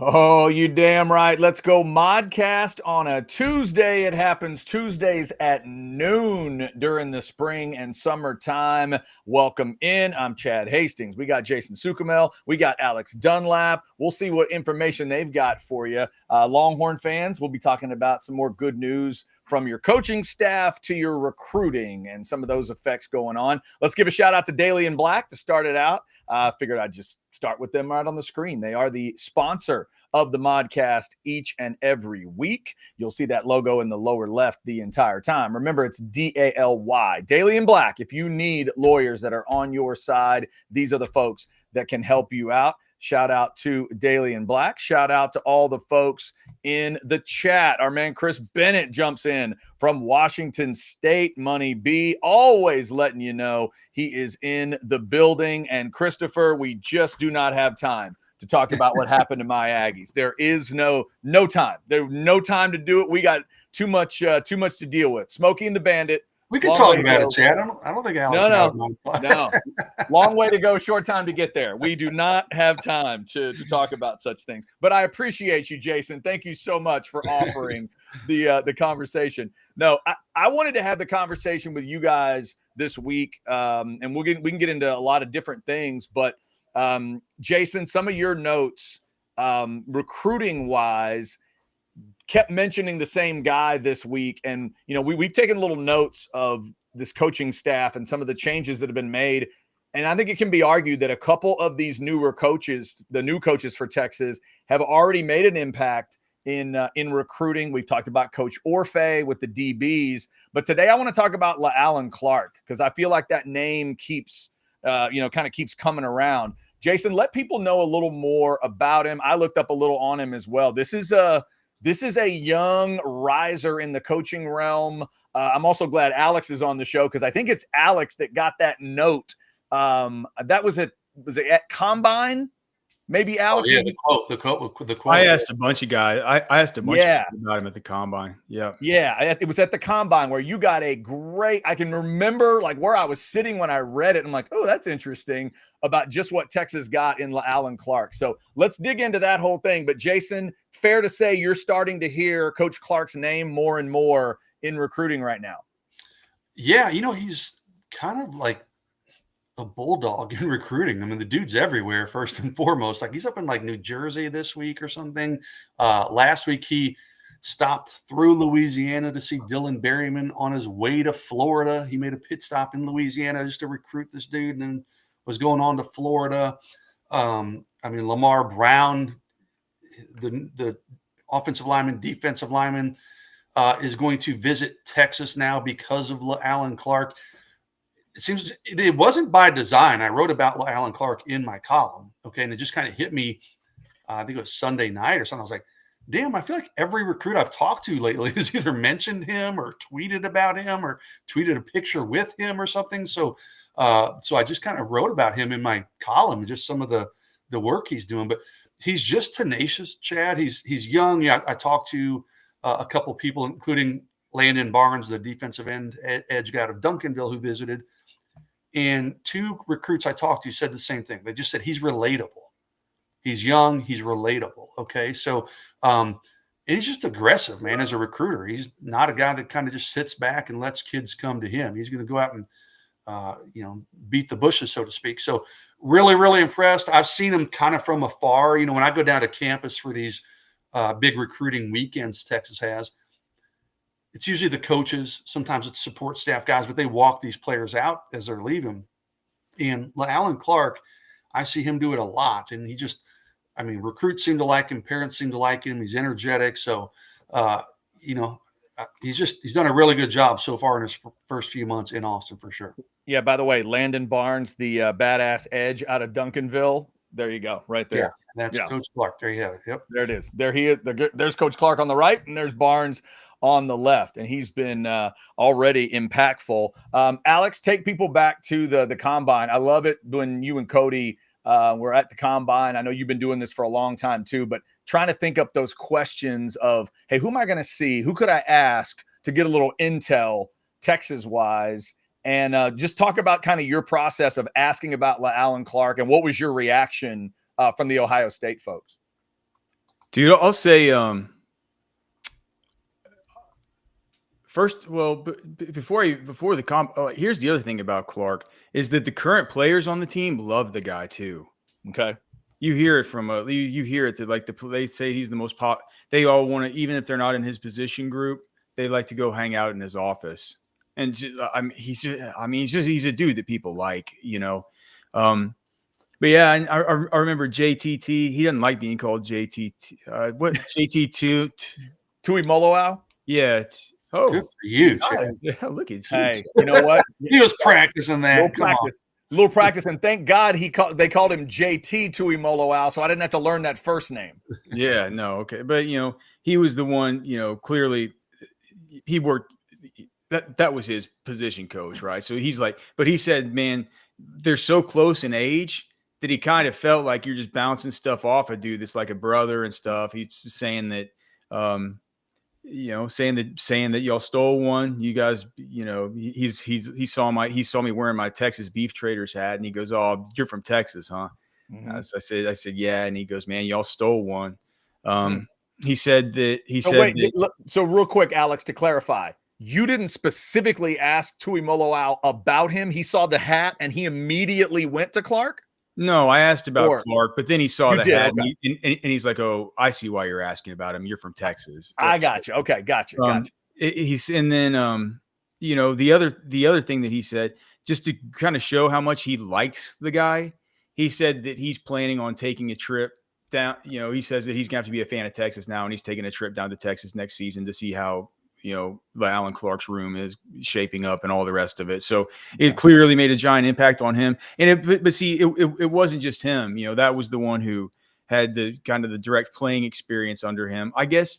Oh, you damn right. Let's go Modcast on a Tuesday. It happens Tuesdays at noon during the spring and summertime. Welcome in. I'm Chad Hastings. We got Jason Sukamel. We got Alex Dunlap. We'll see what information they've got for you. Longhorn fans, we'll be talking about some more good news from your coaching staff to your recruiting and some of those effects going on. Let's give a shout out to Daily and Black to start it out. I figured I'd just start with them right on the screen. They are the sponsor of the Modcast each and every week. You'll see that logo in the lower left the entire time. Remember, it's DALY, Daily and Black. If you need lawyers that are on your side, these are the folks that can help you out. Shout out to Daily and Black. Shout out to all the folks in the chat. Our man Chris Bennett jumps in from Washington State. Money B, always letting you know he is in the building. And Christopher, we just do not have time to talk about what happened to my Aggies. There is no time. There's no time to do it. We got too much to deal with. Smokey and the Bandit. We can talk about it, Chad. I don't think Alex. No. Long way to go. Short time to get there. We do not have time to talk about such things. But I appreciate you, Jason. Thank you so much for offering the conversation. No, I wanted to have the conversation with you guys this week, and we can get into a lot of different things. But Jason, some of your notes, recruiting wise, kept mentioning the same guy this week. And, you know, we've taken little notes of this coaching staff and some of the changes that have been made. And I think it can be argued that a couple of these newer coaches, the new coaches for Texas, have already made an impact in recruiting. We've talked about Coach Orfe with the DBs, but today I want to talk about Alan Clark, because I feel like that name keeps, kind of keeps coming around. Jason, let people know a little more about him. I looked up a little on him as well. This is a young riser in the coaching realm. I'm also glad Alex is on the show, because I think it's Alex that got that note. That was it at Combine? Maybe Alex. Oh, yeah, the quote. I asked a bunch of guys. I asked a bunch of people about him at the Combine. Yeah. It was at the Combine where you got a great, I can remember like where I was sitting when I read it. I'm like, oh, that's interesting about just what Texas got in Alan Clark. So let's dig into that whole thing. But Jason, fair to say you're starting to hear Coach Clark's name more and more in recruiting right now. Yeah. He's kind of like a bulldog in recruiting. I mean, the dude's everywhere, first and foremost. Like, he's up in like New Jersey this week or something. Last week he stopped through Louisiana to see Dylan Berryman on his way to Florida. He made a pit stop in Louisiana just to recruit this dude, and then was going on to Florida. Lamar Brown, the offensive lineman, defensive lineman, is going to visit Texas now because of Alan Clark. It seems it wasn't by design. I wrote about Alan Clark in my column. Okay. And it just kind of hit me. I think it was Sunday night or something. I was like, damn, I feel like every recruit I've talked to lately has either mentioned him or tweeted about him or tweeted a picture with him or something. So I just kind of wrote about him in my column, just some of the work he's doing. But he's just tenacious, Chad. He's young. Yeah, I talked to a couple of people, including Landon Barnes, the defensive end edge guy out of Duncanville, who visited. And two recruits I talked to said the same thing. They just said he's relatable. He's young. He's relatable. Okay. So and he's just aggressive, man, as a recruiter. He's not a guy that kind of just sits back and lets kids come to him. He's going to go out and, beat the bushes, so to speak. So really, really impressed. I've seen him kind of from afar. When I go down to campus for these big recruiting weekends Texas has, it's usually the coaches. Sometimes it's support staff guys, but they walk these players out as they're leaving. And Alan Clark, I see him do it a lot. And recruits seem to like him. Parents seem to like him. He's energetic. So, he's done a really good job so far in his first few months in Austin for sure. Yeah. By the way, Landon Barnes, the badass edge out of Duncanville. There you go. Right there. Yeah, that's Coach Clark. There you have it. Yep. There it is. There he is. There's Coach Clark on the right, and there's Barnes on the left, and he's been already impactful. Alex, take people back to the Combine. I love it when you and Cody were at the Combine. I know you've been doing this for a long time too, but trying to think up those questions of, hey, who am I going to see? Who could I ask to get a little intel Texas-wise? And just talk about kind of your process of asking about Alan Clark, and what was your reaction from the Ohio State folks? Dude, I'll say first, well, before the comp, here's the other thing about Clark is that the current players on the team love the guy too. Okay. You hear it from you hear it that like they say he's the most pop. They all want to, even if they're not in his position group, they like to go hang out in his office. And he's a dude that people like, you know. But yeah, I remember JTT. He doesn't like being called JTT. What JT2? Tui Moloau? Yeah. Good for you, Chad. Yeah, look at you. Hey, you know what? He was practicing that. Little practice, and thank God they called him JT Tui Moloau, so I didn't have to learn that first name. Yeah, no, okay, but you know he was the one. You know, clearly he worked. That was his position coach, right? So he's like, but he said, man, they're so close in age that he kind of felt like you're just bouncing stuff off a dude that's like a brother and stuff. He's saying that, saying that y'all stole one. You guys, you know, he saw me wearing my Texas Beef Traders hat, and he goes, "Oh, you're from Texas, huh?" Mm-hmm. I said, "Yeah," and he goes, "Man, y'all stole one." He said that So real quick, Alex, to clarify, you didn't specifically ask Tui Moloau about him. He saw the hat and he immediately went to Clark. No, I asked about Clark, but then he saw the hat okay. and he's like, "Oh, I see why you're asking about him. You're from Texas." I got you. Okay, got you. And then you know, the other thing that he said, just to kind of show how much he likes the guy, he said that he's planning on taking a trip down. You know, he says that he's gonna have to be a fan of Texas now, and he's taking a trip down to Texas next season to see how, you know, Alan Clark's room is shaping up and all the rest of it. So it clearly made a giant impact on him. And it wasn't just him. You know, that was the one who had the kind of the direct playing experience under him. I guess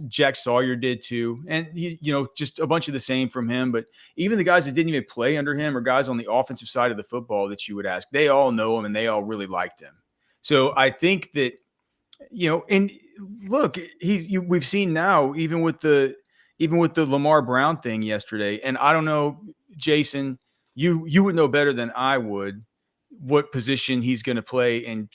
Jack Sawyer did too. And he, you know, just a bunch of the same from him. But even the guys that didn't even play under him or guys on the offensive side of the football that you would ask, they all know him and they all really liked him. So I think that, you know, and look, we've seen now, even with the Lamar Brown thing yesterday. And I don't know, Jason, you would know better than I would what position he's going to play in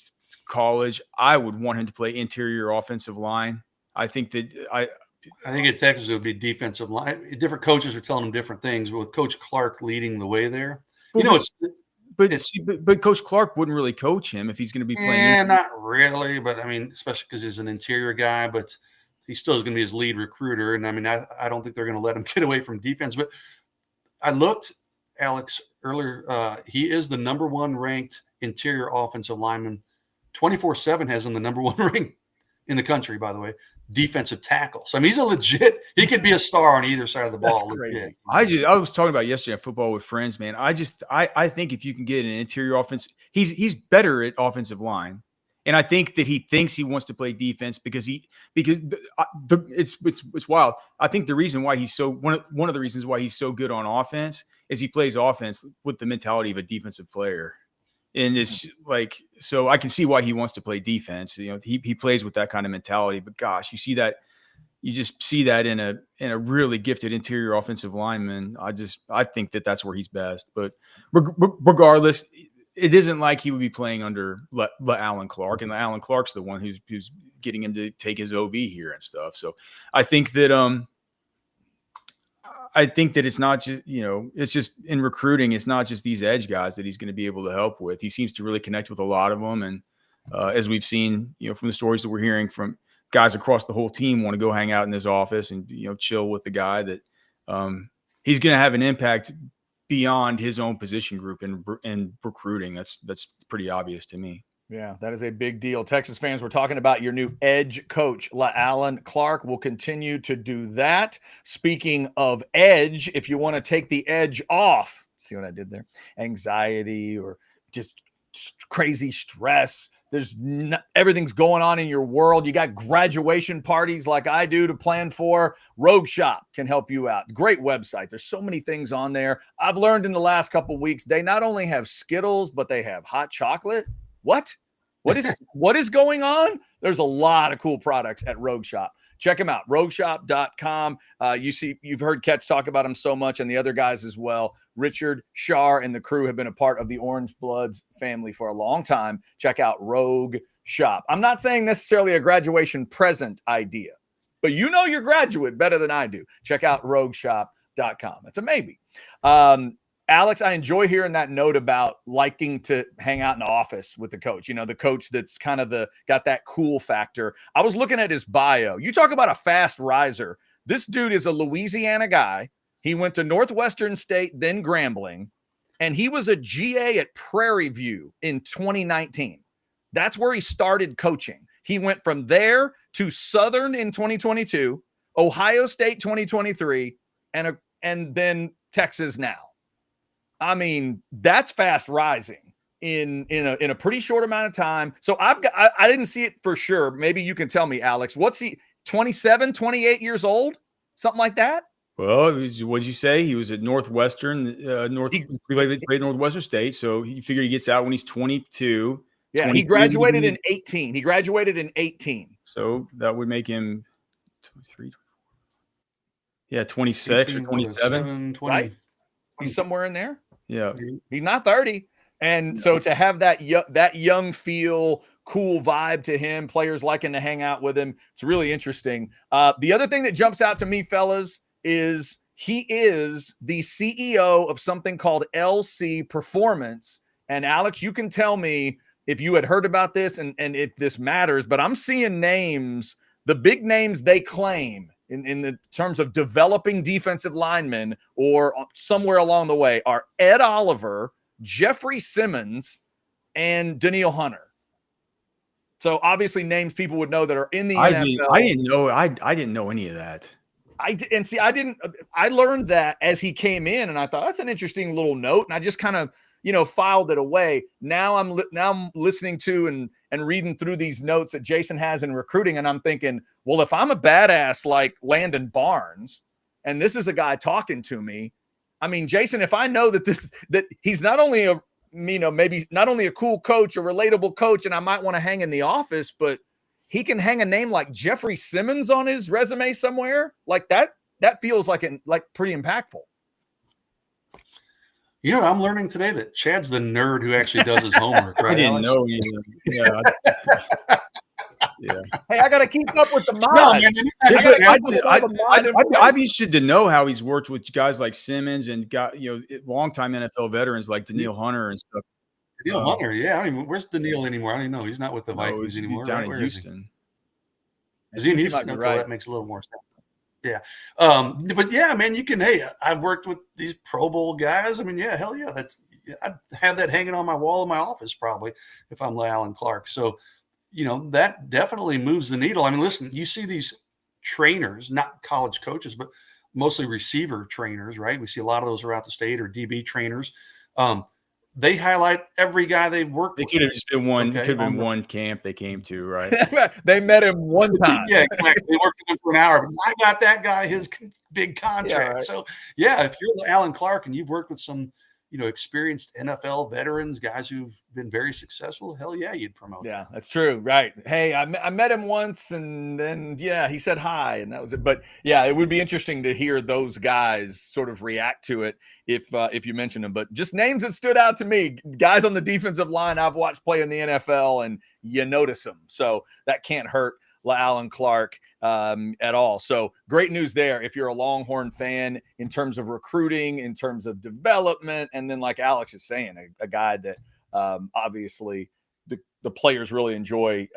college. I would want him to play interior offensive line. I think at Texas it would be defensive line. Different coaches are telling him different things, but with Coach Clark leading the way there, but Coach Clark wouldn't really coach him if he's going to be playing. Yeah, not really. But I mean, especially because he's an interior guy, but he still is going to be his lead recruiter. And I mean, I don't think they're going to let him get away from defense. But I looked, Alex, earlier. He is the number one ranked interior offensive lineman. 24/7 has him the number one ranked in the country, by the way, defensive tackle. So I mean, he's a legit. He could be a star on either side of the ball. That's crazy. I was talking about yesterday at football with friends, man. I think if you can get an interior offense, he's better at offensive line, and I think that he thinks he wants to play defense because it's wild. I think the reason why he's so one of the reasons why he's so good on offense is he plays offense with the mentality of a defensive player. And it's like, so I can see why he wants to play defense. You know, he plays with that kind of mentality. But gosh, you just see that in a really gifted interior offensive lineman. I think that's where he's best. But regardless, it isn't like he would be playing under Alan Clark, and Alan Clark's the one who's getting him to take his OB here and stuff. So I think that it's not just, you know, it's just in recruiting, it's not just these edge guys that he's going to be able to help with. He seems to really connect with a lot of them. And as we've seen, you know, from the stories that we're hearing from guys across the whole team want to go hang out in his office and, you know, chill with the guy, that he's going to have an impact beyond his own position group in recruiting. That's pretty obvious to me. Yeah, that is a big deal. Texas fans, we're talking about your new edge coach, Alan Clark. Will continue to do that. Speaking of edge, if you want to take the edge off, see what I did there? Anxiety or just crazy stress. Everything's going on in your world. You got graduation parties like I do to plan for. Rogue Shop can help you out. Great website. There's so many things on there. I've learned in the last couple of weeks, they not only have Skittles, but they have hot chocolate. What is going on? There's a lot of cool products at Rogue Shop. Check them out, rogueshop.com. You've heard Ketch talk about them so much, and the other guys as well. Richard, Shar, and the crew have been a part of the Orange Bloods family for a long time. Check out Rogue Shop. I'm not saying necessarily a graduation present idea, but you know your graduate better than I do. Check out rogueshop.com. It's a maybe. Alex, I enjoy hearing that note about liking to hang out in the office with the coach. You know, the coach that's kind of got that cool factor. I was looking at his bio. You talk about a fast riser. This dude is a Louisiana guy. He went to Northwestern State, then Grambling, and he was a GA at Prairie View in 2019. That's where he started coaching. He went from there to Southern in 2022, Ohio State 2023, and then Texas now. I mean, that's fast rising in a pretty short amount of time. So I didn't see it for sure. Maybe you can tell me, Alex. What's he, 27, 28 years old? Something like that? Well, what'd you say? He was at Northwestern, played Northwestern State. So you figure he gets out when he's 22. Yeah, he graduated in 18. He graduated in 18. So that would make him 23. Yeah, 26 or 27. 20. Right? He's somewhere in there. Yeah. He's not 30. And so to have that young feel, cool vibe to him, players liking to hang out with him, it's really interesting. The other thing that jumps out to me, fellas, is he is the CEO of something called LC Performance. And Alex, you can tell me if you had heard about this and if this matters, but I'm seeing names, the big names they claim in the terms of developing defensive linemen or somewhere along the way are Ed Oliver, Jeffrey Simmons, and Daniil Hunter. So obviously names people would know that are in the NFL. I didn't know any of that. I learned that as he came in, and I thought that's an interesting little note, and I just kind of filed it away. Now I'm listening to and reading through these notes that Jason has in recruiting, and I'm thinking, well, if I'm a badass like Landon Barnes, and this is a guy talking to me, I mean, Jason, if I know that he's not only maybe not only a cool coach, a relatable coach, and I might want to hang in the office, but he can hang a name like Jeffrey Simmons on his resume somewhere like that. That feels like pretty impactful. You know, I'm learning today that Chad's the nerd who actually does his homework, right? I didn't know. Yeah. Yeah. Hey, I got to keep up with the mod. No, man, I'd be interested to know how he's worked with guys like Simmons and longtime NFL veterans like Daniil Hunter and stuff. Daniil Hunter, yeah. Where's Daniil anymore? I don't even know. He's not with the Vikings anymore. Down in Where Houston. Is he in Houston? Okay, that makes a little more sense. Yeah. But yeah, man, I've worked with these Pro Bowl guys. I mean, yeah, hell yeah. I'd have that hanging on my wall in my office probably if I'm Alan Clark. So, that definitely moves the needle. I mean, listen, you see these trainers, not college coaches, but mostly receiver trainers, right? We see a lot of those around the state or DB trainers. They highlight every guy they've worked with. It could have just been one. Okay? It could have been one camp they came to, right? They met him one time. Yeah, exactly. They worked with him for an hour. But I got that guy his big contract. Yeah, right. So, yeah, if you're Alan Clark and you've worked with some, experienced NFL veterans, guys who've been very successful, hell yeah, you'd promote. Yeah, that's true. Right. Hey, I met him once and then, he said hi and that was it. But yeah, it would be interesting to hear those guys sort of react to it if you mention them. But just names that stood out to me, guys on the defensive line I've watched play in the NFL and you notice them. So that can't hurt Alan Clark at all. So great news there if you're a Longhorn fan in terms of recruiting, in terms of development, and then like Alex is saying, a guy that obviously the players really enjoy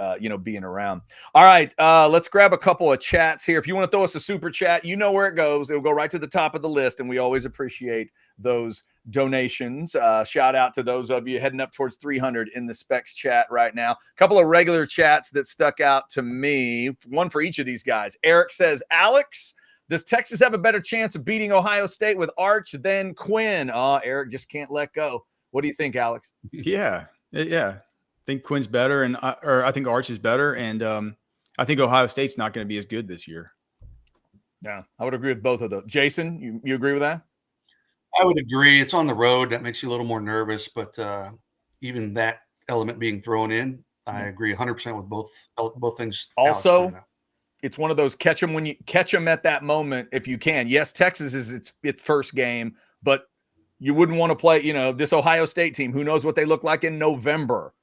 being around. All right, let's grab a couple of chats here. If you want to throw us a super chat, you know where it goes. It'll go right to the top of the list, and we always appreciate those donations. Shout out to those of you heading up towards 300 in the Specs chat right now. A couple of regular chats that stuck out to me, one for each of these guys. Eric says, Alex, does Texas have a better chance of beating Ohio State with Arch than Quinn? Eric just can't let go. What do you think, Alex? Yeah. I think Quinn's better, I think Arch is better, and I think Ohio State's not going to be as good this year. Yeah, I would agree with both of those. Jason, you agree with that? I would agree. It's on the road. That makes you a little more nervous, but even that element being thrown in, I agree 100% with both things. Also, it's one of those catch them when you catch them at that moment if you can. Yes, Texas is its first game, but You wouldn't want to play, this Ohio State team. Who knows what they look like in November?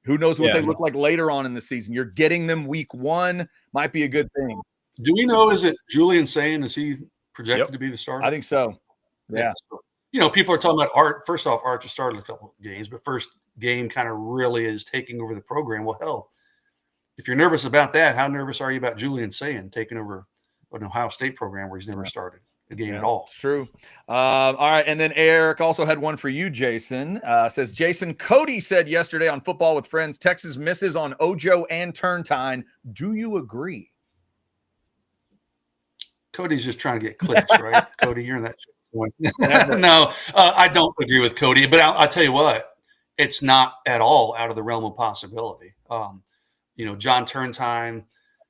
Who knows what they look like later on in the season? You're getting them week 1 might be a good thing. Do we know, is it Julian Sayin? Is he projected to be the starter? I think so. Yeah. So, people are talking about Art. First off, Art just started a couple of games, but first game kind of really is taking over the program. Well, hell, if you're nervous about that, how nervous are you about Julian Sayin taking over an Ohio State program where he's never started a game at all? It's true. All right. And then Eric also had one for you, Jason. Says, Jason, Cody said yesterday on Football with Friends, Texas misses on Ojo and Turntine. Do you agree? Cody's just trying to get clicks, right? Cody, you're in that. No, I don't agree with Cody, but I'll tell you what, it's not at all out of the realm of possibility. John Turntine,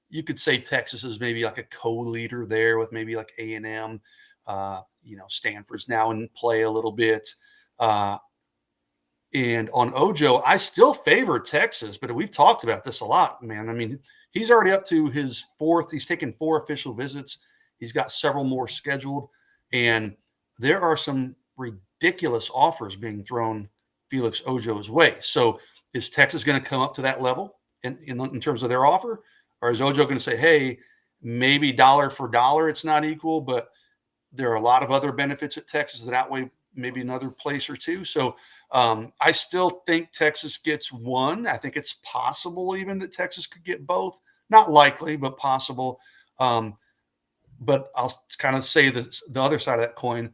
you could say Texas is maybe like a co-leader there with maybe like A&M. Stanford's now in play a little bit. And on Ojo, I still favor Texas, but we've talked about this a lot, man. I mean, he's already up to his 4th. He's taken 4 official visits. He's got several more scheduled. And there are some ridiculous offers being thrown Felix Ojo's way. So is Texas going to come up to that level in terms of their offer? Or is Ojo going to say, hey, maybe dollar for dollar it's not equal, but there are a lot of other benefits at Texas that outweigh maybe another place or two. So I still think Texas gets 1. I think it's possible even that Texas could get both. Not likely, but possible. But I'll kind of say the other side of that coin.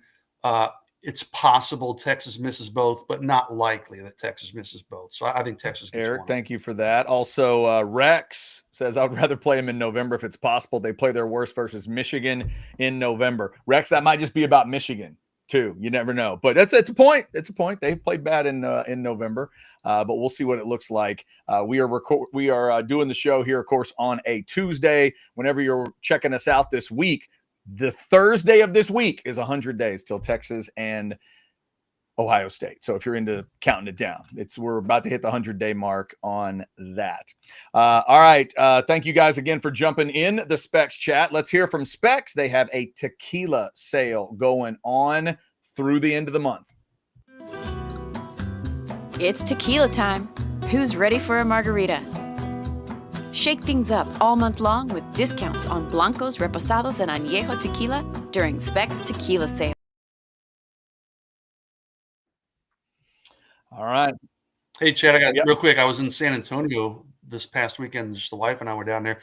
It's possible Texas misses both, but not likely that Texas misses both. So I think Texas gets Eric, 1. thank you for that. Also, Rex says, I would rather play them in November if it's possible. They play their worst versus Michigan in November. Rex, that might just be about Michigan too. You never know. But it's a point. It's a point. They've played bad in November, but we'll see what it looks like. We are doing the show here, of course, on a Tuesday. Whenever you're checking us out this week, the Thursday of this week is 100 days till Texas and Ohio State. So if you're into counting it down, we're about to hit the 100-day mark on that. All right. Thank you guys again for jumping in the Specs chat. Let's hear from Specs. They have a tequila sale going on through the end of the month. It's tequila time. Who's ready for a margarita? Shake things up all month long with discounts on Blancos, Reposados, and Añejo tequila during Specs Tequila Sale. All right. Hey, Chad, I got real quick. I was in San Antonio this past weekend. Just the wife and I were down there,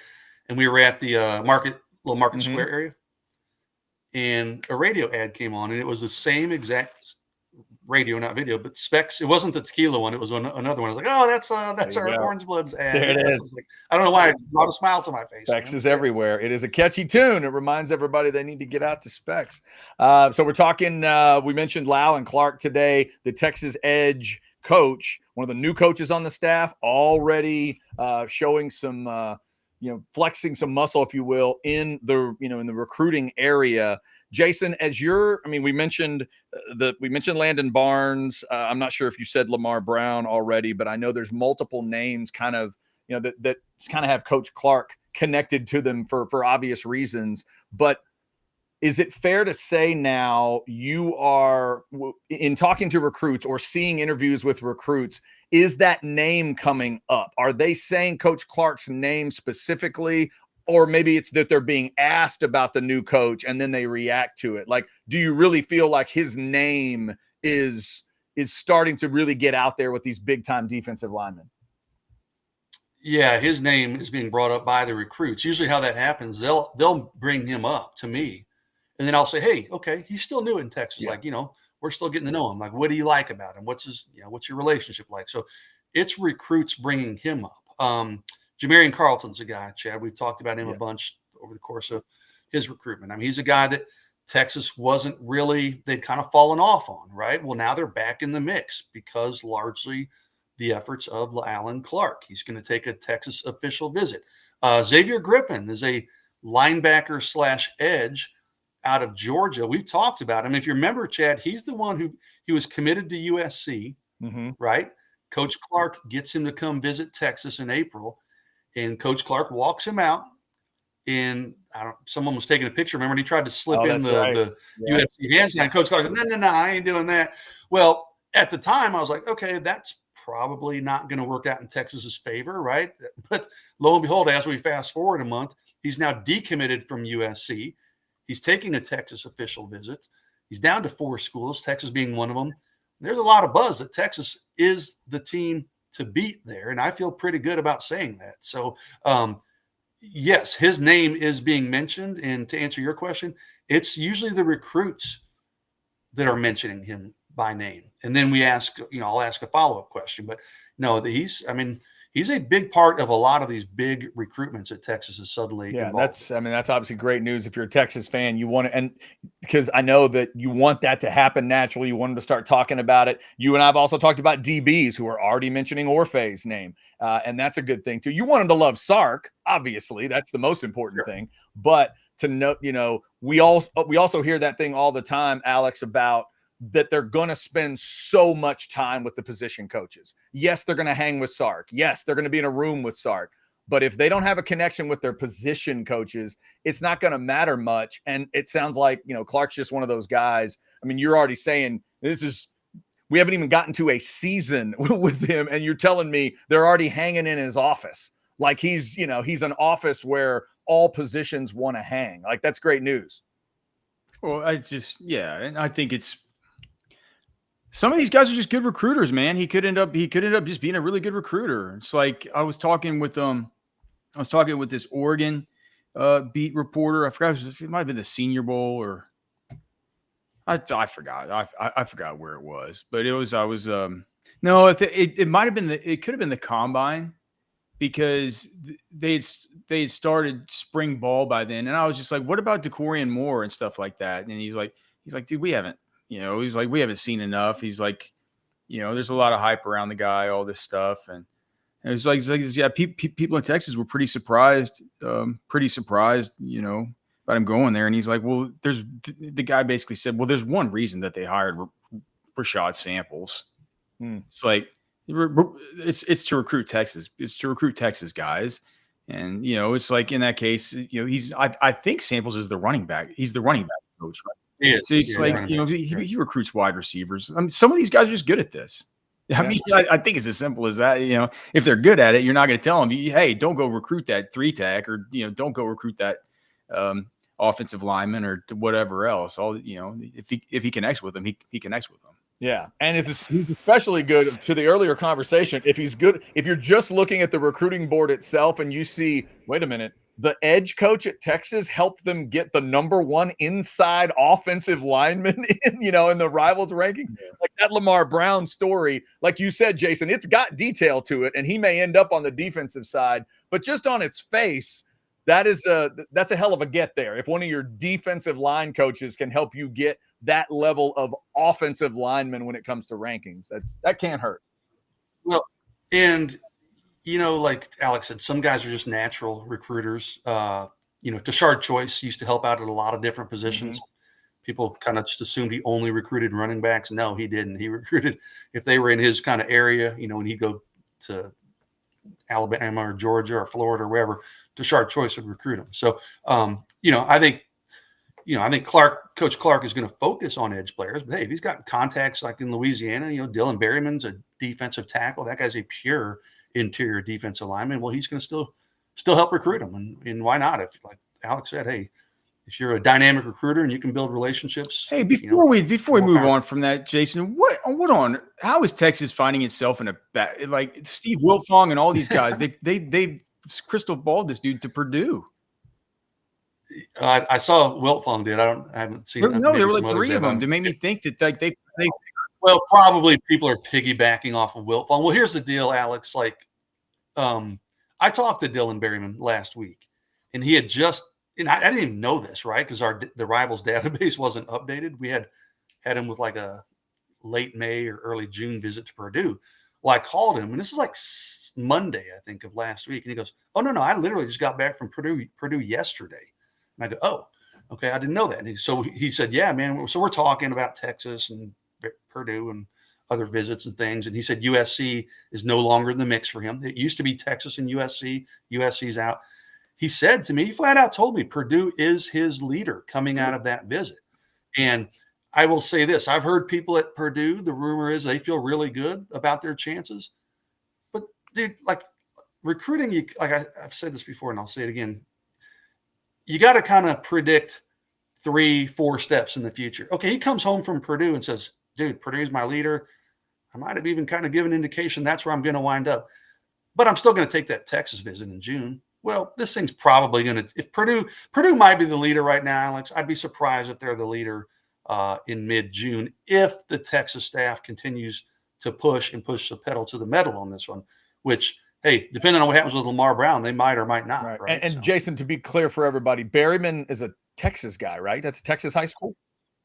and we were at the little market square area, and a radio ad came on, and it was the same exact radio, not video, but Specs. It wasn't the tequila one. It was another one. I was like, oh, that's our Orange Bloods ad. There it is. Like, I don't know why it brought a smile to my face. Specs is everywhere. It is a catchy tune. It reminds everybody they need to get out to Specs. So we're talking, we mentioned Landon Clark today, the Texas Edge coach, one of the new coaches on the staff, already showing some, flexing some muscle, if you will, in the recruiting area. Jason, we mentioned Landon Barnes. I'm not sure if you said Lamar Brown already, but I know there's multiple names kind of, that kind of have Coach Clark connected to them for obvious reasons. But is it fair to say now you are, in talking to recruits or seeing interviews with recruits, is that name coming up? Are they saying Coach Clark's name specifically? Or maybe it's that they're being asked about the new coach and then they react to it. Like, do you really feel like his name is starting to really get out there with these big time defensive linemen? Yeah, his name is being brought up by the recruits. Usually how that happens, they'll bring him up to me. And then I'll say, hey, okay, he's still new in Texas. Yeah. Like, we're still getting to know him. Like, what do you like about him? What's your relationship like? So it's recruits bringing him up. Jamarian Carlton's a guy, Chad. We've talked about him a bunch over the course of his recruitment. I mean, he's a guy that Texas wasn't really, they'd kind of fallen off on, right? Well, now they're back in the mix because largely the efforts of Landon Clark. He's going to take a Texas official visit. Xavier Griffin is a linebacker / edge out of Georgia. We've talked about him. If you remember, Chad, he's the one he was committed to USC, right? Coach Clark gets him to come visit Texas in April. And Coach Clark walks him out, and someone was taking a picture. Remember, and he tried to slip in the Yeah. USC hand sign. Coach Clark said, no, I ain't doing that. Well, at the time, I was like, okay, that's probably not going to work out in Texas's favor, right? But lo and behold, as we fast forward a month, he's now decommitted from USC. He's taking a Texas official visit. He's down to 4 schools, Texas being one of them. There's a lot of buzz that Texas is the team to beat there, and I feel pretty good about saying that. So, yes, his name is being mentioned, and to answer your question, it's usually the recruits that are mentioning him by name, and then we ask, I'll ask a follow-up question. But no, he's a big part of a lot of these big recruitments that Texas is suddenly involved. That's obviously great news. If you're a Texas fan, you want to, and because I know that you want that to happen naturally, you want them to start talking about it. You and I have also talked about DBs who are already mentioning Orfe's name, and that's a good thing too. You want them to love Sark, obviously, that's the most important thing. But to know, we also hear that thing all the time, Alex, about that they're going to spend so much time with the position coaches. Yes, they're going to hang with Sark. Yes, they're going to be in a room with Sark. But if they don't have a connection with their position coaches, it's not going to matter much. And it sounds like, Clark's just one of those guys. I mean, you're already saying we haven't even gotten to a season with him, and you're telling me they're already hanging in his office. Like he's an office where all positions want to hang. Like, that's great news. Well, and I think some of these guys are just good recruiters, man. He could end up just being a really good recruiter. It's like I was talking with this Oregon beat reporter. I forgot, it might have been the Senior Bowl, or I forgot. I forgot where it was, but it might have been it could have been the Combine, because they had started spring ball by then, and I was just like, what about DeCorian Moore and stuff like that? And he's like, dude, we haven't. He's like, we haven't seen enough. He's like, there's a lot of hype around the guy, all this stuff. And it's like, yeah, people in Texas were pretty surprised, about him going there. And he's like, well, the guy basically said, well, there's one reason that they hired Rashad Samples. It's like, it's to recruit Texas. It's to recruit Texas guys. And, it's like, in that case, I think Samples is the running back. He's the running back coach, right? So he's he recruits wide receivers. I mean, some of these guys are just good at this. I mean, I think it's as simple as that. If they're good at it, you're not going to tell them, hey, don't go recruit that 3-tech, or don't go recruit that offensive lineman or whatever else. If he connects with them, he connects with them. Yeah, and he's especially good, to the earlier conversation, if he's good. If you're just looking at the recruiting board itself and you see, wait a minute, the edge coach at Texas helped them get the #1 inside offensive lineman in the Rivals rankings. Yeah. Like that Lamar Brown story, like you said, Jason, it's got detail to it, and he may end up on the defensive side, but just on its face, that's a hell of a get there. If one of your defensive line coaches can help you get that level of offensive lineman when it comes to rankings, that can't hurt. Well, and like Alex said, some guys are just natural recruiters. Tashard Choice used to help out at a lot of different positions. Mm-hmm. People kind of just assumed he only recruited running backs. No, he didn't. He recruited, if they were in his kind of area, when he'd go to Alabama or Georgia or Florida or wherever, Tashard Choice would recruit him. So, I think Coach Clark is going to focus on edge players, but hey, if he's got contacts like in Louisiana, Dylan Berryman's a defensive tackle. That guy's a pure interior defensive lineman. Well, he's going to still help recruit him. And why not? If, like Alex said, hey, if you're a dynamic recruiter and you can build relationships. Hey, before we move on from that, Jason, how is Texas finding itself in like Steve Wiltfong and all these guys? they crystal balled this dude to Purdue. I saw Wiltfong did. I haven't seen it. No, there were like 3 of them to make me think that they. Well, probably people are piggybacking off of Wiltfong. Well, here's the deal, Alex. Like, I talked to Dylan Berryman last week, and he had and I didn't even know this, right? Because the Rivals database wasn't updated. We had him with like a late May or early June visit to Purdue. Well, I called him, and this is like Monday, I think, of last week, and he goes, "Oh no, I literally just got back from Purdue yesterday." And I go, "Oh, okay, I didn't know that." And so he said, "Yeah, man. So we're talking about Texas and Purdue and other visits and things." And he said USC is no longer in the mix for him. It used to be Texas and USC. USC's out. he said to me, he flat out told me Purdue is his leader coming out of that visit. And I will say this, I've heard people at Purdue, the rumor is they feel really good about their chances. But dude, like recruiting, I've said this before and I'll say it again. You got to kind of predict 3-4 steps in the future. Okay, he comes home from Purdue and says, dude, Purdue's my leader. I might have even kind of given an indication that's where I'm going to wind up. But I'm still going to take that Texas visit in June. Well, this thing's probably going to – if Purdue might be the leader right now, Alex. I'd be surprised if they're the leader in mid-June if the Texas staff continues to push the pedal to the metal on this one, which – hey, depending on what happens with Lamar Brown, they might or might not. Right. And Jason, to be clear for everybody, Berryman is a Texas guy, right? That's a Texas high school?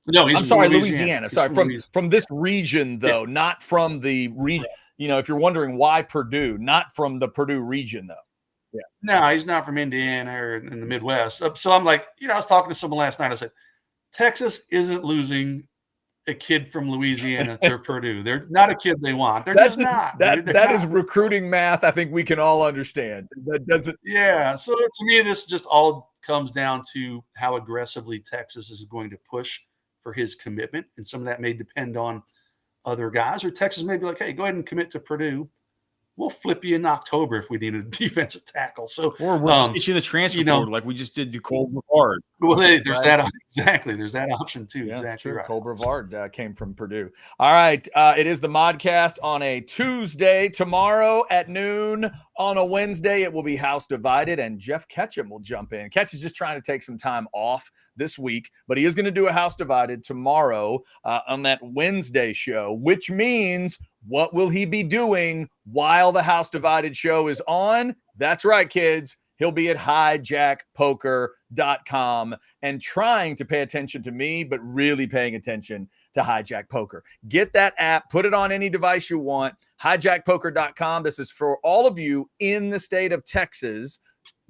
No, I'm sorry, Louisiana. Sorry, from this region, though, Yeah. not from the region. You know, if you're wondering why Purdue, not from the Purdue region, though. Yeah. No, he's not from Indiana or in the Midwest. So I'm like, I was talking to someone last night. I said, Texas isn't losing a kid from Louisiana to Purdue. They're not a kid they want. They're just not. That is recruiting math I think we can all understand. That doesn't. Yeah. So to me, this just all comes down to how aggressively Texas is going to push for his commitment. And some of that may depend on other guys, or Texas may be like, hey, go ahead and commit to Purdue. We'll flip you in October if we need a defensive tackle. So, or we'll just get you in the transfer portal like we just did to Cole Brevard. Well, there's that exactly. There's that option too. Yeah, exactly true. right. Cole Brevard came from Purdue. All right, it is the Modcast on a Tuesday. Tomorrow at noon on a Wednesday, it will be House Divided, and Jeff Ketchum will jump in. Ketch is just trying to take some time off this week, but he is going to do a House Divided tomorrow on that Wednesday show, which means what will he be doing while the House Divided show is on? That's right, kids. He'll be at hijackpoker.com and trying to pay attention to me, but really paying attention to Hijack Poker. Get that app, put it on any device you want, hijackpoker.com. This is for all of you in the state of Texas.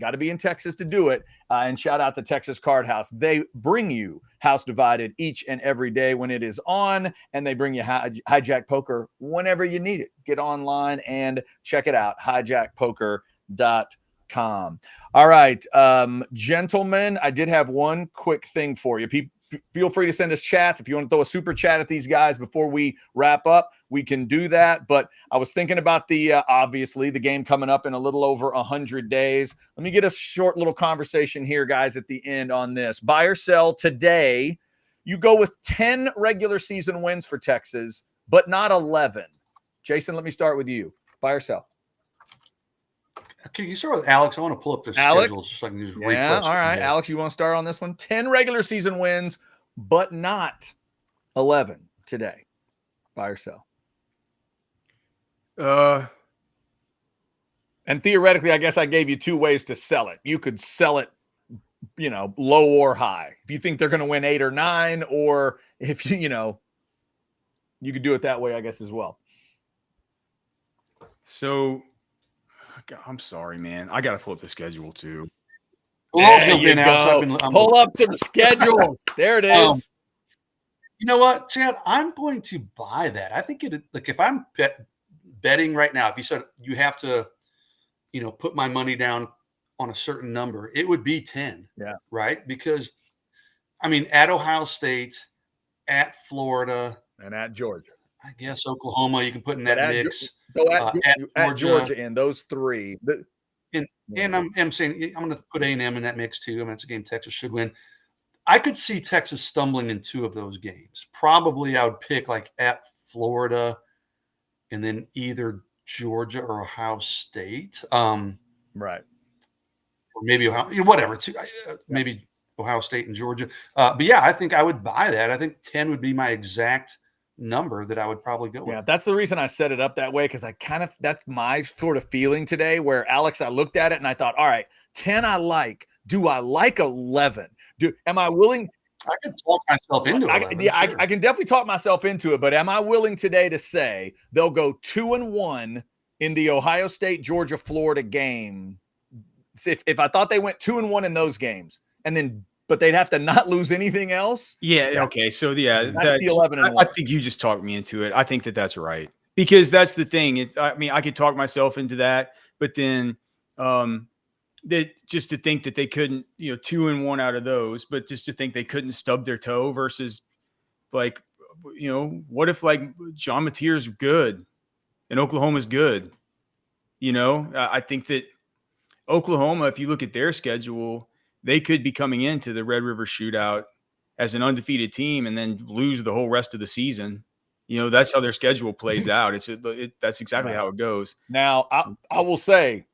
Got to be in Texas to do it. And shout out to Texas Card House. They bring you House Divided each and every day when it is on, and they bring you Hijack Poker whenever you need it. Get online and check it out, hijackpoker.com. All right, gentlemen, I did have one quick thing for you. Feel free to send us chats. If you want to throw a super chat at these guys before we wrap up, we can do that. But I was thinking about obviously the game coming up in a little over 100 days. Let me get a short little conversation here, guys, at the end on this. Buy or sell today. You go with 10 regular season wins for Texas, but not 11. Jason, let me start with you. Buy or sell? Can you start with Alex? I want to pull up the schedule so I can just refresh. All right. Alex, you want to start on this one? 10 regular season wins, but not 11 today. Buy or sell? And theoretically, I guess I gave you two ways to sell it. You could sell it, low or high. If you think they're going to win 8 or 9, or if you could do it that way, I guess, as well. So I'm sorry, man. I got to pull up the schedule too. Pull up some schedules. There it is. You know what, Chad? I'm going to buy that. I think if I'm betting right now, if you said you have to, put my money down on a certain number, it would be 10. Yeah. Right? Because, at Ohio State, at Florida, and at Georgia. I guess Oklahoma, you can put in that mix. At Georgia in those three. And I'm saying I'm going to put A&M in that mix too. It's a game Texas should win. I could see Texas stumbling in 2 of those games. Probably I would pick like at Florida and then either Georgia or Ohio State. Right. Or maybe whatever. Maybe Ohio State and Georgia. But yeah, I think I would buy that. I think 10 would be my exact number that I would probably go with. Yeah, that's the reason I set it up that way, because that's my sort of feeling today, where Alex, I looked at it and I thought, all right, 10 I like. Do I like 11? Am I willing? I can talk myself into it. Sure. I can definitely talk myself into it, but am I willing today to say they'll go 2-1 in the Ohio State, Georgia, Florida game? If I thought they went 2-1 in those games, but they'd have to not lose anything else. Yeah. Okay. So yeah, that's the 11-1. I think you just talked me into it. I think that's right, because that's the thing. I could talk myself into that, but then that just to think that they couldn't, 2-1 out of those, but just to think they couldn't stub their toe versus like, what if like John Mateer's good and Oklahoma's good? I think that Oklahoma, if you look at their schedule, they could be coming into the Red River Shootout as an undefeated team and then lose the whole rest of the season. That's how their schedule plays out. That's exactly how it goes. Now, I will say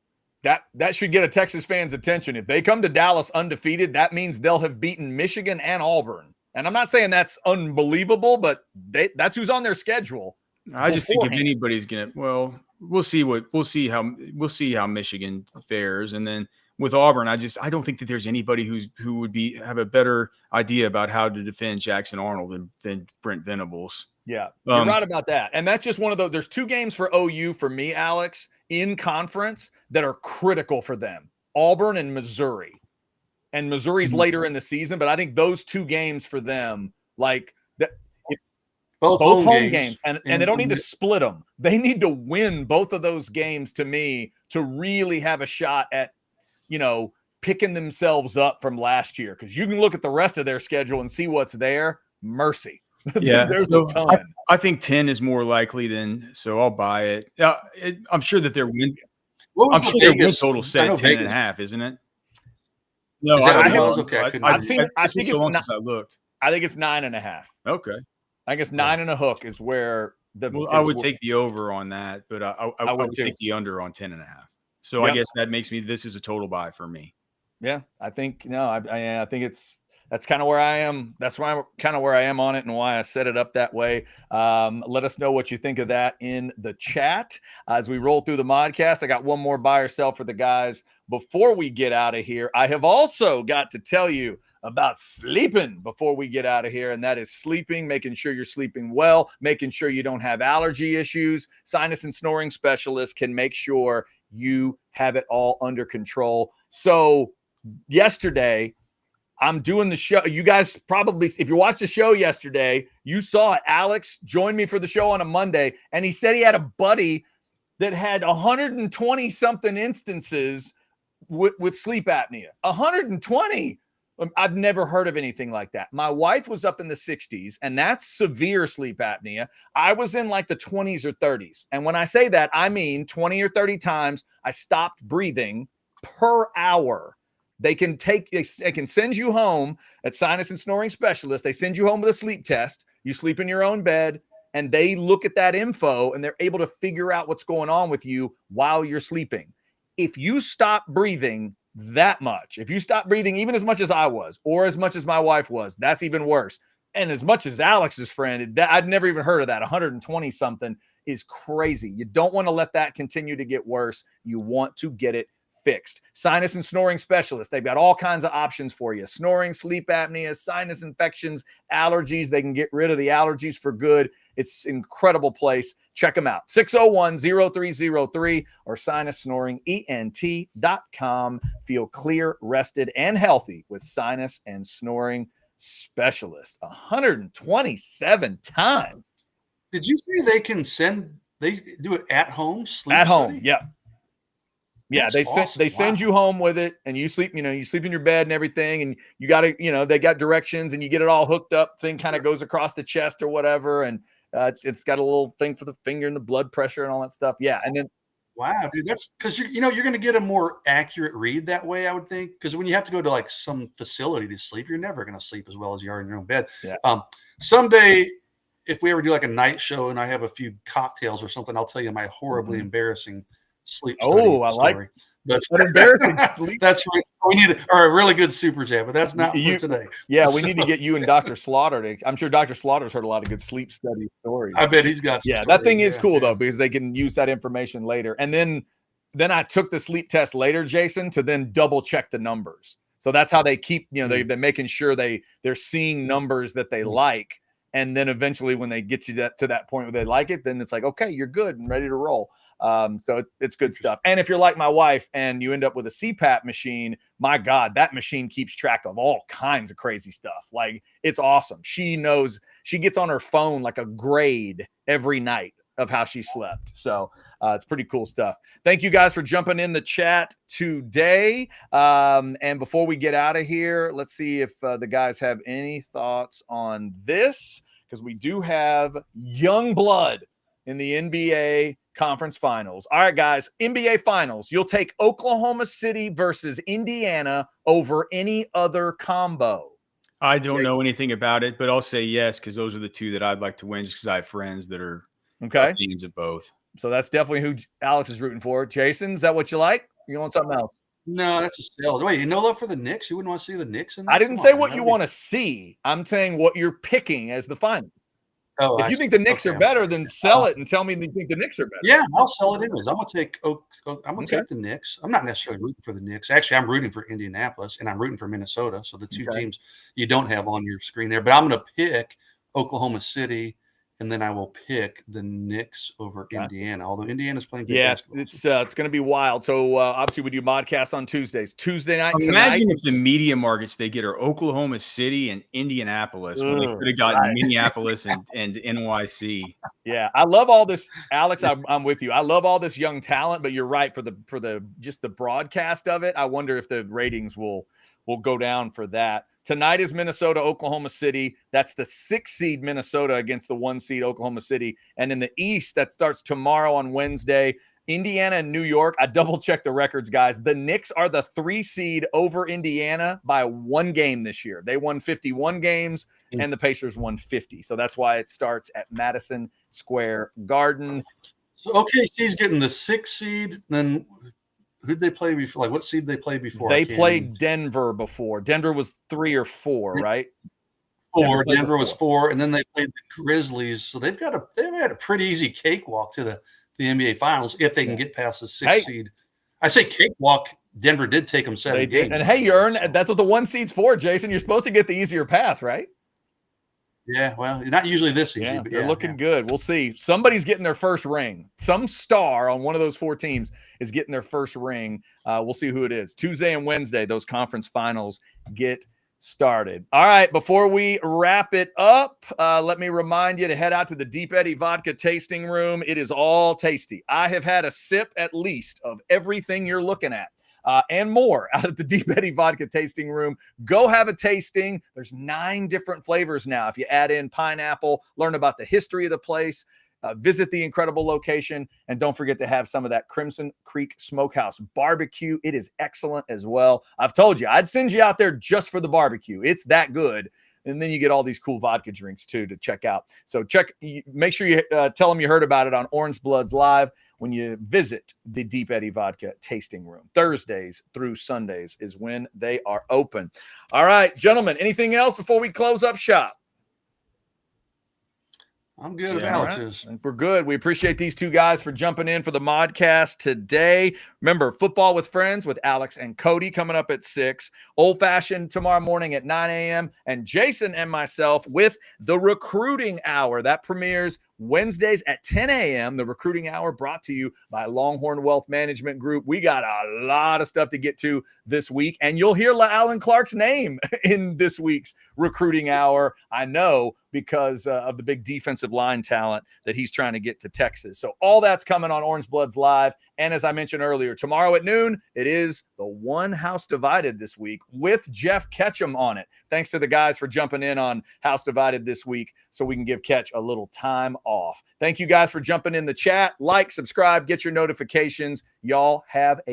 that should get a Texas fan's attention. If they come to Dallas undefeated, that means they'll have beaten Michigan and Auburn. And I'm not saying that's unbelievable, but that's who's on their schedule. I just think if anybody's gonna, we'll see how Michigan fares, and then with Auburn, I don't think that there's anybody who would have a better idea about how to defend Jackson Arnold than Brent Venables. Yeah, you're right about that. And that's just one of those. There's 2 games for OU for me, Alex, in conference that are critical for them: Auburn and Missouri. And Missouri's later in the season, but I think those 2 games for them, like that. Both home games. And they don't need to split them. They need to win both of those games to me to really have a shot at, picking themselves up from last year. Because you can look at the rest of their schedule and see what's there. Mercy. Yeah, there's a ton. I think 10 is more likely so I'll buy it. I'm sure that their win. I'm sure their win total set at 10.5, isn't it? No, I think it's 9.5. Okay. I guess 9 and a hook is where I would take the over on that, but I would take the under on 10.5. So I guess that makes this is a total buy for me. Yeah, I think I think that's kind of where I am. That's kind of where I am on it and why I set it up that way. Let us know what you think of that in the chat as we roll through the modcast. I got one more buy or sell for the guys before we get out of here. I have also got to tell you about sleeping before we get out of here, and that is sleeping, making sure you're sleeping well, making sure you don't have allergy issues. Sinus and snoring specialists can make sure you have it all under control. So yesterday, I'm doing the show. You guys probably, if you watched the show yesterday, you saw Alex join me for the show on a Monday, and he said he had a buddy that had 120 something instances with sleep apnea. 120. I've never heard of anything like that. My wife was up in the 60s, and that's severe sleep apnea. I was in like the 20s or 30s. And when I say that, I mean 20 or 30 times I stopped breathing per hour. They can send you home at Sinus and Snoring Specialists. They send you home with a sleep test. You sleep in your own bed, and they look at that info, and they're able to figure out what's going on with you while you're sleeping. If you stop breathing that much, if you stop breathing even as much as I was or as much as my wife was, that's even worse. And as much as Alex's friend, I'd never even heard of that. 120 something is crazy. You don't want to let that continue to get worse. You want to get it fixed. Sinus and Snoring Specialists. They've got all kinds of options for you. Snoring, sleep apnea, sinus infections, allergies. They can get rid of the allergies for good. It's an incredible place. Check them out. 601-0303 or sinussnoringent.com. Feel clear, rested, and healthy with Sinus and Snoring Specialists. 127 times. Did you say they do it at home? Sleep at home, study? yeah. Yeah, That's they send you home with it, and you sleep. You sleep in your bed and everything, and you got to, they got directions, and you get it all hooked up. Thing kind of goes across the chest or whatever, and it's got a little thing for the finger and the blood pressure and all that stuff. Yeah, and then wow, dude, that's because you're going to get a more accurate read that way, I would think. Because when you have to go to like some facility to sleep, you're never going to sleep as well as you are in your own bed. Yeah. Someday, if we ever do like a night show and I have a few cocktails or something, I'll tell you my horribly embarrassing sleep study I story. Like that's embarrassing sleep. That's we need a really good super chat, but that's not for today. Yeah, we need to get you and Dr. Slaughter I'm sure Dr. Slaughter's heard a lot of good sleep study stories. I bet he's got some stories. That thing is cool though, because they can use that information later. And then I took the sleep test later, Jason, to then double check the numbers. So that's how they keep, they're making sure they're seeing numbers that they like. And then eventually when they get you to that point where they like it, then it's like, okay, you're good and ready to roll. So it's good stuff. And if you're like my wife and you end up with a CPAP machine, my God, that machine keeps track of all kinds of crazy stuff. Like, it's awesome. She knows, she gets on her phone like a grade every night of how she slept. So it's pretty cool stuff. Thank you guys for jumping in the chat today. And before we get out of here, let's see if the guys have any thoughts on this, because we do have young blood in the NBA Conference Finals. All right, guys, NBA Finals. You'll take Oklahoma City versus Indiana over any other combo. I don't know anything about it, but I'll say yes, because those are the two that I'd like to win, just because I have friends that are fans of both. So that's definitely who Alex is rooting for. Jason, is that what you like? You want something else? No, that's a sell. Wait, no love for the Knicks? You wouldn't want to see the Knicks in there? I didn't say what you want to see. I'm saying what you're picking as the final. Oh, if you think the Knicks are better, then sell it and tell me you think the Knicks are better. Yeah, I'll sell it anyways. I'm gonna take the Knicks. I'm not necessarily rooting for the Knicks. Actually, I'm rooting for Indianapolis and I'm rooting for Minnesota. So the two teams you don't have on your screen there. But I'm gonna pick Oklahoma City, and then I will pick the Knicks over Indiana. Although Indiana's playing good basketball. It's going to be wild. So obviously we do modcasts on Tuesdays. Tuesday night. Imagine if the media markets they get are Oklahoma City and Indianapolis when they could have gotten Minneapolis and NYC. Yeah, I love all this, Alex. I'm with you. I love all this young talent, but you're right for the just the broadcast of it. I wonder if the ratings will go down for that. Tonight is Minnesota, Oklahoma City. That's the 6 seed Minnesota against the 1 seed Oklahoma City. And in the East, that starts tomorrow on Wednesday, Indiana and New York. I double-checked the records, guys. The Knicks are the 3 seed over Indiana by 1 game this year. They won 51 games, and the Pacers won 50. So that's why it starts at Madison Square Garden. So OKC's getting the 6 seed, then who'd they play before? Like, what seed they play before? They played Denver before. Denver was 3 or 4, right? 4. Denver was 4, and then they played the Grizzlies. So they've had a pretty easy cakewalk to the NBA Finals if they can get past the 6 seed. I say cakewalk. Denver did take them 7 games. And hey, you earn. That's what the 1 seed's for, Jason. You're supposed to get the easier path, right? Yeah, well, not usually this easy. Yeah, but they're looking good. We'll see. Somebody's getting their first ring. Some star on one of those 4 teams is getting their first ring. We'll see who it is. Tuesday and Wednesday, those conference finals get started. All right, before we wrap it up, let me remind you to head out to the Deep Eddy Vodka tasting room. It is all tasty. I have had a sip at least of everything you're looking at. And more out at the Deep Eddy Vodka tasting room. Go have a tasting. There's 9 different flavors now. If you add in pineapple, learn about the history of the place, visit the incredible location, and don't forget to have some of that Crimson Creek Smokehouse barbecue. It is excellent as well. I've told you, I'd send you out there just for the barbecue. It's that good. And then you get all these cool vodka drinks too to check out. So make sure you tell them you heard about it on Orange Bloods Live when you visit the Deep Eddy Vodka tasting room. Thursdays through Sundays is when they are open. All right, gentlemen, anything else before we close up shop? I'm good if Alex is. We're good. We appreciate these 2 guys for jumping in for the modcast today. Remember, Football with Friends with Alex and Cody coming up at 6. Old Fashioned tomorrow morning at 9 a.m. And Jason and myself with the Recruiting Hour. That premieres Wednesdays at 10 a.m. The Recruiting Hour brought to you by Longhorn Wealth Management Group. We got a lot of stuff to get to this week, and you'll hear Alan Clark's name in this week's Recruiting Hour. I know, because of the big defensive line talent that he's trying to get to Texas. So all that's coming on Orange Bloods Live. And as I mentioned earlier, tomorrow at noon, it is the One House Divided this week with Jeff Ketchum on it. Thanks to the guys for jumping in on House Divided this week so we can give Ketch a little time off. Thank you guys for jumping in the chat. Like, subscribe, get your notifications. Y'all have a